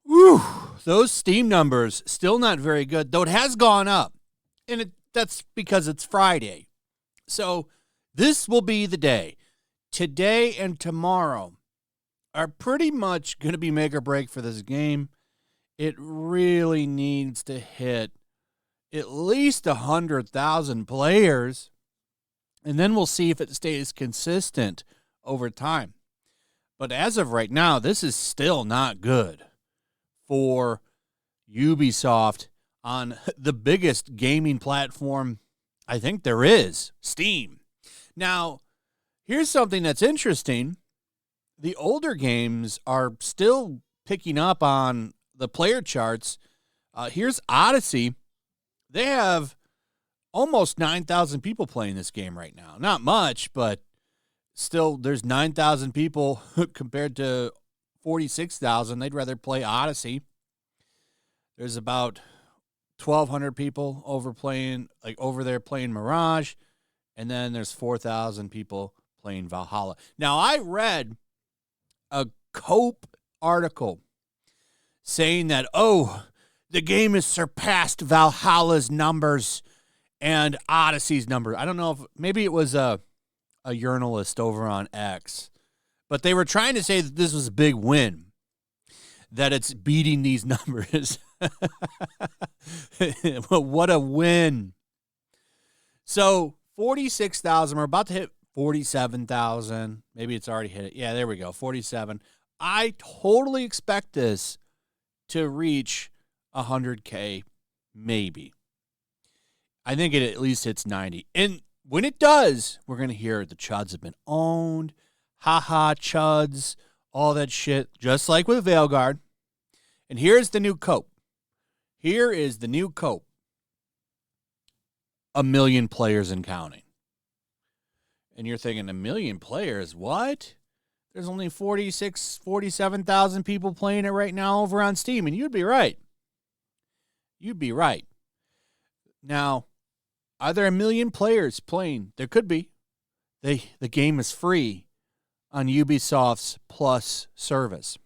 Whew, those Steam numbers still not very good, though it has gone up. And that's because it's Friday. So this will be the day. Today and tomorrow are pretty much going to be make or break for this game. It really needs to hit at least 100,000 players, and then we'll see if it stays consistent over time. But as of right now, this is still not good for Ubisoft on the biggest gaming platform I think there is, Steam. Now, here's something that's interesting. The older games are still picking up on the player charts. Here's Odyssey. They have almost 9,000 people playing this game right now. Not much, but still there's 9,000 people compared to 46,000. They'd rather play Odyssey. There's about 1,200 people over there playing Mirage, and then there's 4,000 people playing Valhalla. Now, I read a Cope article saying that, the game has surpassed Valhalla's numbers and Odyssey's numbers. I don't know if maybe it was a journalist over on X, but they were trying to say that this was a big win, that it's beating these numbers. What a win. So 46,000, we're about to hit 47,000. Maybe it's already hit it. Yeah, there we go, 47. I totally expect this to reach 100K, maybe. I think it at least hits 90. And when it does, we're going to hear the CHUDS have been owned. Haha, CHUDS, all that shit, just like with Veilguard. And here's the new Cope. Here is the new Cope. 1 million players and counting. And you're thinking, 1 million players? What? There's only 47,000 people playing it right now over on Steam. And you'd be right. You'd be right. Now, are there 1 million players playing? There could be. The game is free on Ubisoft's Plus service,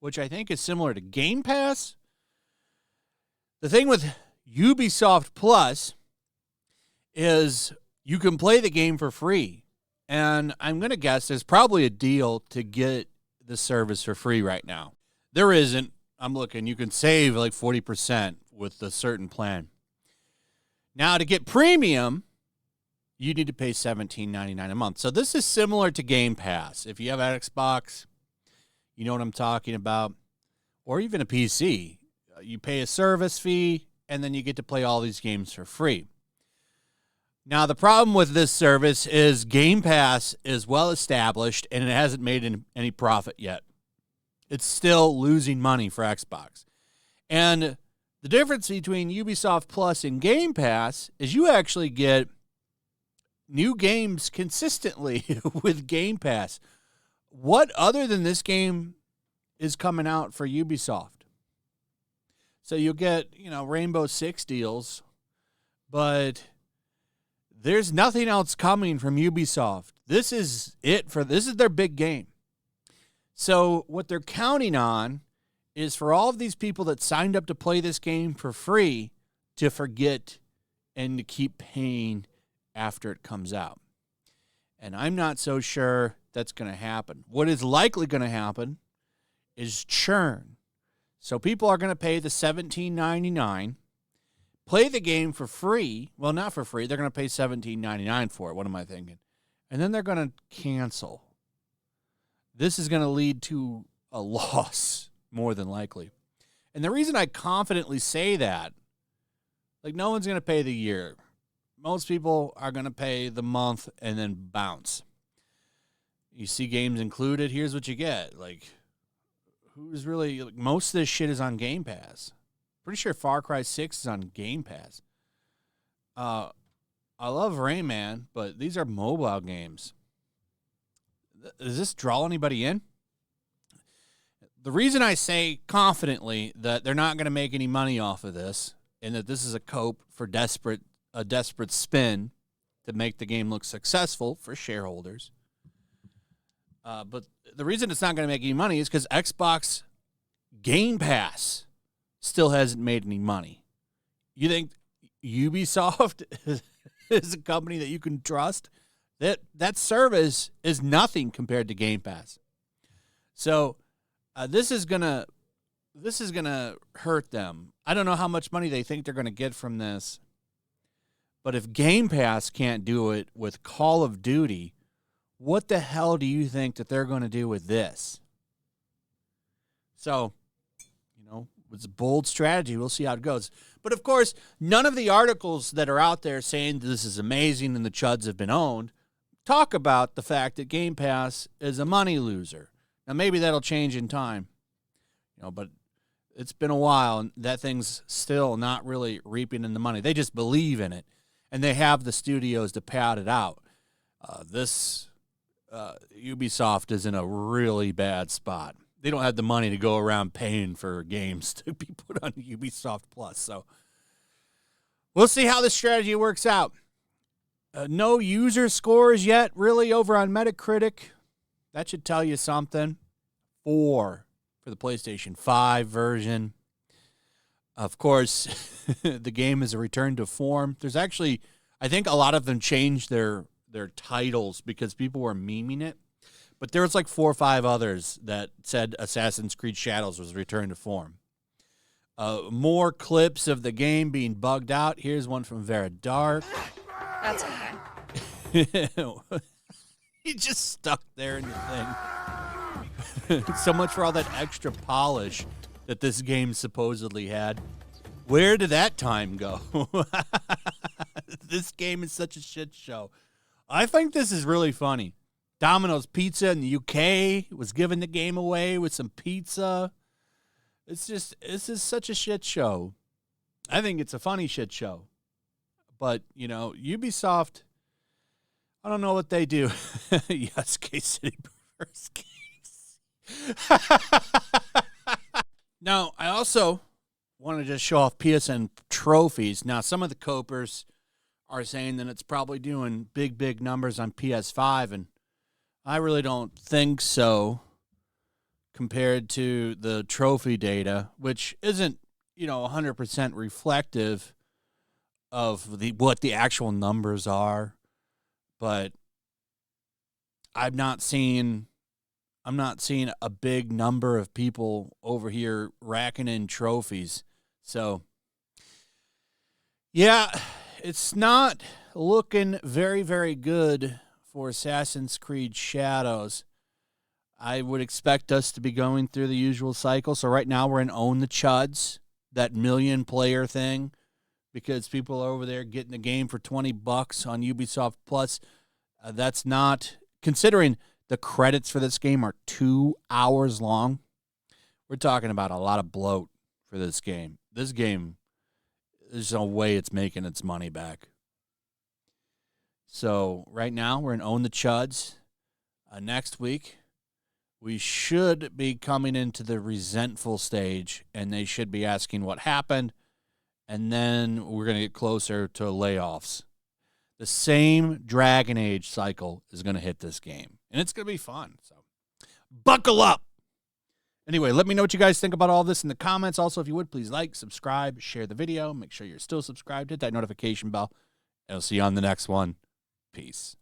which I think is similar to Game Pass. The thing with Ubisoft Plus is you can play the game for free. And I'm going to guess there's probably a deal to get the service for free right now. There isn't. I'm looking. You can save like 40% with a certain plan. Now, to get premium, you need to pay $17.99 a month. So this is similar to Game Pass. If you have an Xbox, you know what I'm talking about, or even a PC. You pay a service fee, and then you get to play all these games for free. Now, the problem with this service is Game Pass is well established, and it hasn't made any profit yet. It's still losing money for Xbox. And the difference between Ubisoft Plus and Game Pass is you actually get new games consistently with Game Pass. What other than this game is coming out for Ubisoft? So you'll get, Rainbow Six deals, but there's nothing else coming from Ubisoft. This is their big game. So what they're counting on is for all of these people that signed up to play this game for free to forget and to keep paying after it comes out. And I'm not so sure that's going to happen. What is likely going to happen is churn. So people are going to pay the $17.99, play the game for free. Well, not for free. They're going to pay $17.99 for it. What am I thinking? And then they're going to cancel. This is going to lead to a loss, more than likely. And the reason I confidently say that, no one's going to pay the year. Most people are going to pay the month and then bounce. You see games included, here's what you get. Who's really, most of this shit is on Game Pass. Pretty sure Far Cry 6 is on Game Pass. I love Rayman, but these are mobile games. Does this draw anybody in? The reason I say confidently that they're not going to make any money off of this and that this is a cope for a desperate spin to make the game look successful for shareholders. But the reason it's not going to make any money is because Xbox Game Pass still hasn't made any money. You think Ubisoft is a company that you can trust? That service is nothing compared to Game Pass. So this is gonna hurt them. I don't know how much money they think they're going to get from this. But if Game Pass can't do it with Call of Duty, what the hell do you think that they're going to do with this? So, it's a bold strategy. We'll see how it goes. But, of course, none of the articles that are out there saying this is amazing and the CHUDS have been owned talk about the fact that Game Pass is a money loser. Now, maybe that'll change in time, but it's been a while, and that thing's still not really reaping in the money. They just believe in it, and they have the studios to pad it out. Ubisoft is in a really bad spot. They don't have the money to go around paying for games to be put on Ubisoft Plus. So we'll see how this strategy works out. No user scores yet, really, over on Metacritic. That should tell you something. 4 for the PlayStation 5 version. Of course, the game is a return to form. There's actually, I think a lot of them changed their titles because people were memeing it. But there was like 4 or 5 others that said Assassin's Creed Shadows was returned to form. More clips of the game being bugged out. Here's one from Vera Dark. That's okay. He just stuck there in the thing. So much for all that extra polish that this game supposedly had. Where did that time go? This game is such a shit show. I think this is really funny. Domino's Pizza in the UK was giving the game away with some pizza. This is such a shit show. I think it's a funny shit show. But, Ubisoft, I don't know what they do. Yes, K-City prefers games. Now, I also want to just show off PSN trophies. Now, some of the copers are saying that it's probably doing big, big numbers on PS5, and I really don't think so compared to the trophy data, which isn't, 100% reflective of what the actual numbers are. But I'm not seeing a big number of people over here racking in trophies. So, yeah, it's not looking very, very good for Assassin's Creed Shadows. I would expect us to be going through the usual cycle. So right now we're in Own the CHUDS, that million-player thing, because people are over there getting the game for $20 on Ubisoft Plus. That's not, considering the credits for this game are 2 hours long, we're talking about a lot of bloat for this game. This game, there's no way it's making its money back. So right now we're in Own the CHUDS. Next week, we should be coming into the resentful stage, and they should be asking what happened, and then we're going to get closer to layoffs. The same Dragon Age cycle is going to hit this game, and it's going to be fun. So buckle up. Anyway, let me know what you guys think about all this in the comments. Also, if you would, please like, subscribe, share the video. Make sure you're still subscribed. Hit that notification bell. And I'll see you on the next one. Peace.